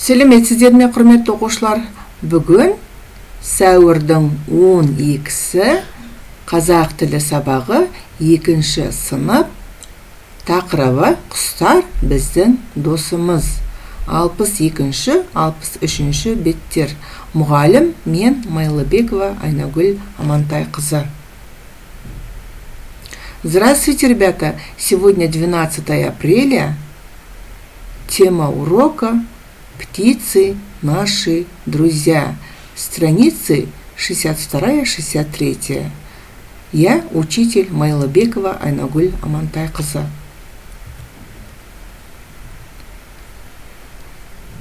Сәлеметсіздер ме, құрметті оқушылар? Бүгін сәуірдің 12-сі қазақ тілі сабағы 2-ші сынып, тақырыбы құстар біздің досымыз. 62-ші, 63-ші беттер. Мұғалім мен Майлыбекова Айнагүл Амантайқызы. Здравствуйте, ребята! Сегодня 12 апреля. Тема урока «Птицы наши друзья». Страницы 62-63. Я учитель Майлыбекова Айнагүл Амантайқызы.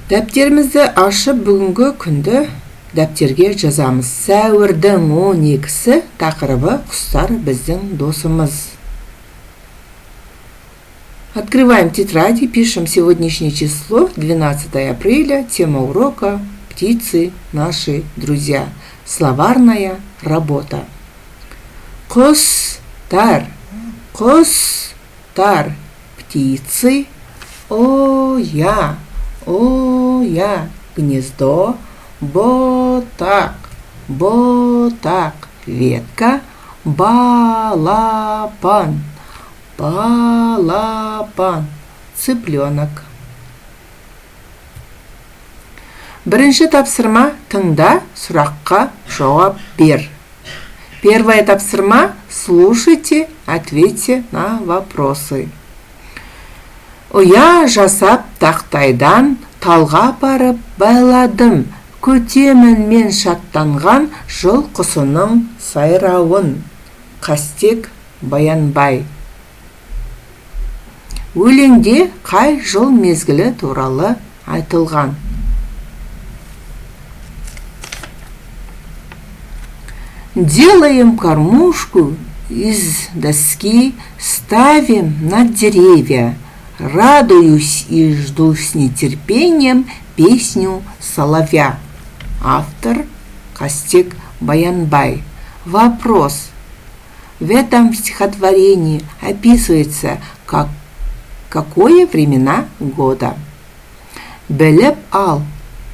Дәптерімізді ашып бүгінгі күнді дәптерге жазамыз. Сәуірдің 12-сі тақырыбы құстар біздің досымыз. Открываем тетради, пишем сегодняшнее число, 12 апреля, тема урока «Птицы наши друзья». Словарная работа. Құстар, құстар, птицы, оя, оя, гнездо, ботак, ботак, ветка, балапан, балапан, цыпленок. Бірінші тапсырма тыңда, сұраққа жауап бер. Первое тапсырма слушайте, ответьте на вопросы. Ұя жасап тақтайдан талға барып байладым. Көтемін мен шаттанған жыл құсының сайрауын. Қастек Баянбай. Өлеңде қай жыл мезгілі туралы айтылған? Делаем кормушку из доски, ставим на деревья. Радуюсь и жду с нетерпением песню соловья. Автор Қастек Баянбай. Вопрос. В этом стихотворении описывается какое времена года. Біліп ал.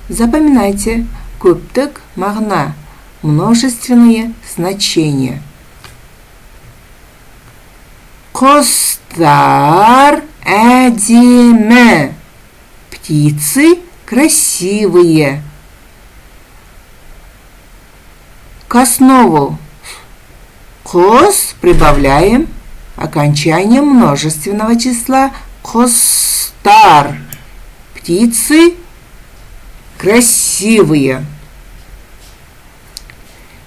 Запоминайте. Көптік мағына. Множественные значения. Құстар әдемі. Птицы красивые. К основу құс прибавляем окончание множественного числа құстар. Птицы красивые.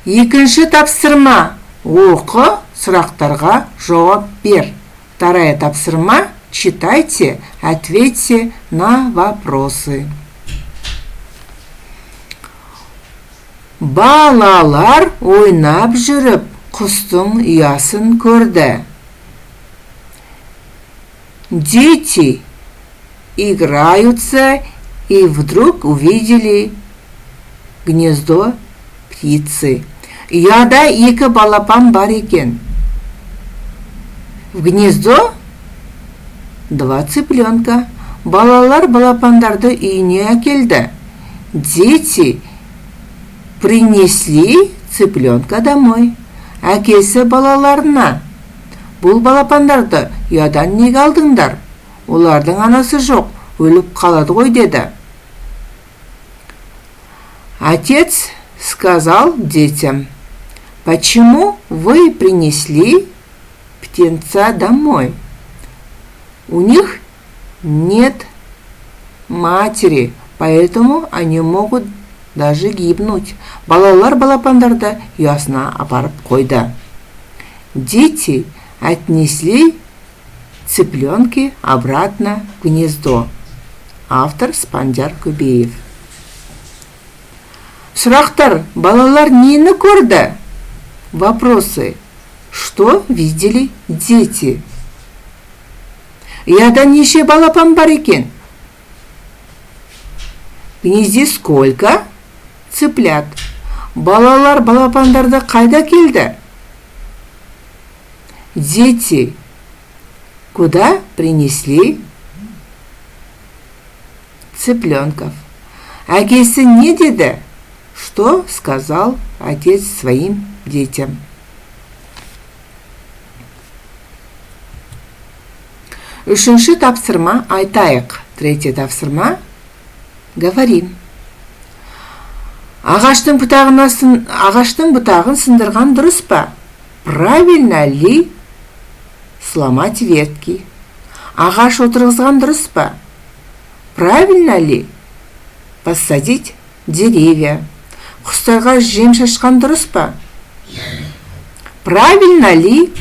Екінші тапсырма. Оқы, сұрақтарға жауап бер. Вторая тапсырма. Читайте, ответьте на вопросы. Балалар ойнап жүріп, құстың ұясын көрді. Дети играются и вдруг увидели гнездо птицы. Ұяда екі балапан бар екен. В гнездо 2 цыпленка. Балалар балапандарды үйіне әкелді. Дети принесли цыпленка домой. Әкесі балаларына: бұл балапандарды ұядан неге алдыңдар? Олардың анасы жоқ, өліп қалады ғой, деді. Отец сказал детям: почему вы принесли птенца домой? У них нет матери, поэтому они могут даже гибнуть. Балалар балапандарды ұясына апарып қойды. Дети отнесли цыпленки обратно в гнездо. Автор Спандияр Көбеев. Сұрақтар. Балалар нені көрді? Вопросы. Что видели дети? Ұяда неше балапан бар екен? В гнезде сколько цыплят? Балалар балапандарды қайда келді? Дети куда принесли цыпленков? Әкесі не деді? Что сказал отец своим детям? Үшінші тапсырма айтайық. Третье тапсырма. Говорим. Ағаштың бұтағын сындырған дұрыс па? Правильно ли сломать ветки? Ағаш отырғызған дұрыс па? Правильно ли посадить деревья? Құстарға жем шашқан дұрыс па? Правильно ли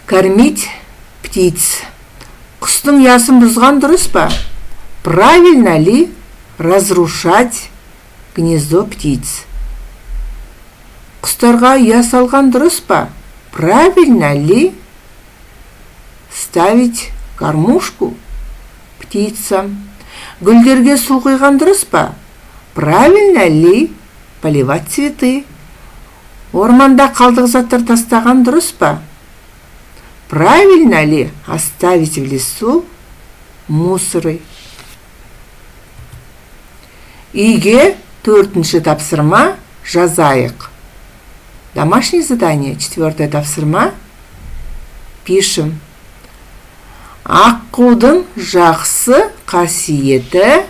кормить птиц? Құстың ясын бұзған дұрыс па? Правильно ли разрушать гнездо птиц? Құстарға ұя салған дұрыс па? Правильно ли ставить кормушку птицам? Гүлдерге су құйған дұрыс па? Правильно ли поливать цветы? Орманда қалдық заттар тастаған дұрыс па? Правильно ли оставить в лесу мусоры? Үйге төртінші тапсырма жазайық. Домашнее задание, четвертое тапсырма. Пишем. Аққудың жақсы қасиеті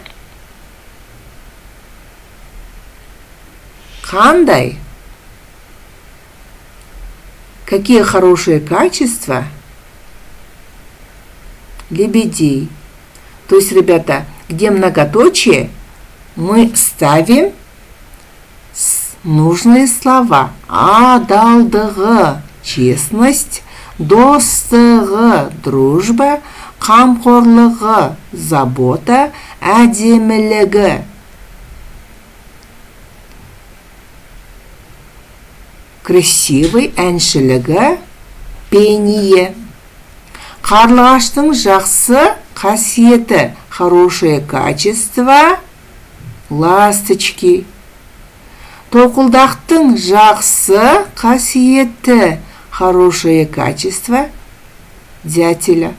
қандай? Какие хорошие качества лебедей? То есть, ребята, где многоточие, мы ставим нужные слова. Адалдығы – честность, достығы – дружба, қамқорлығы – забота, әдемілігі – красивый, әншілігі – пение. Қарлығаштың жақсы қасиеті – хорошее качество – ласточки. Тоқылдақтың жақсы қасиеті – хорошее качество – дятеля.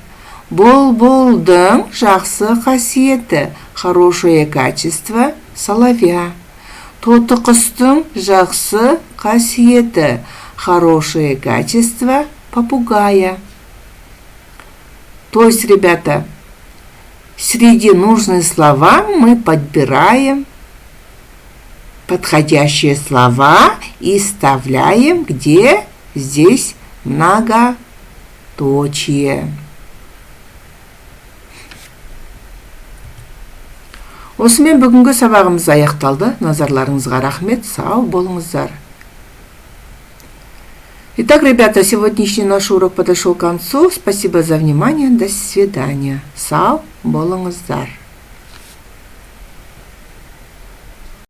Бұлбұлдың жақсы қасиеті – хорошее качество – соловья. Тоты құстың жақсы қасиеті – хорошее качество – попугая. То есть, ребята, среди нужных слов мы подбираем подходящие слова и вставляем, где здесь многоточие. Осымен бүгінгі сабағымыз аяқталды. Назарларыңызға рахмет. Сау болыңыздар. Итак, ребята, сегодняшний наш урок подошел к концу. Спасибо за внимание. До свидания. Сау болыңыздар.